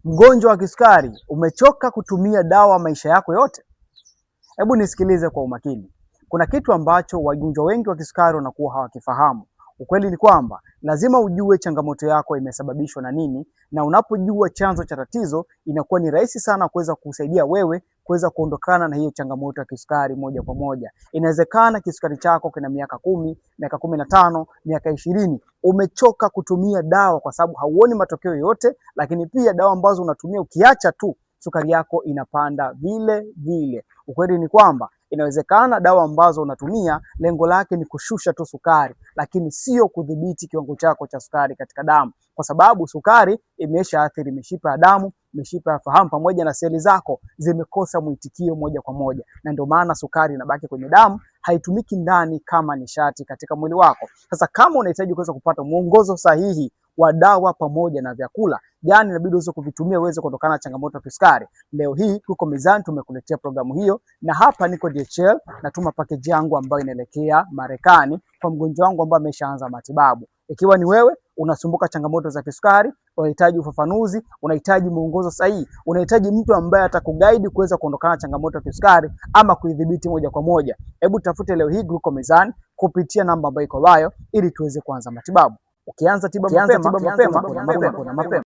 Mgonjwa wa kisukari, umechoka kutumia dawa maisha yako yote? Hebu nisikilize kwa umakini. Kuna kitu ambacho wagonjwa wengi wa kisukari wanakuwa hawakifahamu. Ukweli ni kwamba lazima ujue changamoto yako imesababishwa na nini, na unapojua chanzo cha tatizo inakuwa ni rahisi sana kuweza kusaidia wewe kuweza kuondokana na hiyo changamoto ya kisukari moja kwa moja. Inawezekana kisukari chako kina miaka 10, miaka 15, miaka 20. Umechoka kutumia dawa kwa sababu hauoni matokeo yoyote, lakini pia dawa ambazo unatumia ukiacha tu sukari yako inapanda vile vile. Ukweli ni kwamba inawezekana dawa ambazo unatumia lengo lake ni kushusha tu sukari, lakini sio kudhibiti kiwango chako cha sukari katika damu, kwa sababu sukari imeshaathiri mishipa ya damu, mishipa ya fahamu pamoja na seli zako zimekosa mwitikio moja kwa moja, na ndio maana sukari inabaki kwenye damu, haitumiki ndani kama nishati katika mwili wako. Sasa kama unahitaji kuweza kupata mwongozo sahihi wa dawa pamoja na vyakula gani inabidi uweze kuvitumia uweze kutokana na changamoto ya kisukari, leo hii tuko mezani tumekuletea programu hiyo, na hapa niko DHL natuma package yangu ambayo inaelekea Marekani kwa mgonjwa wangu ambaye ameshaanza matibabu. Ikiwa ni wewe unasumbuka changamoto za kisukari, unahitaji ufafanuzi, unahitaji mwongozo sahihi, unahitaji mtu ambaye atakuguide kuweza kuondokana na changamoto ya kisukari ama kuidhibiti moja kwa moja, hebu tafute leo hii Gluco Mezani kupitia namba ambayo iko bio ili tuweze kuanza matibabu. Ukianza tiba mapema.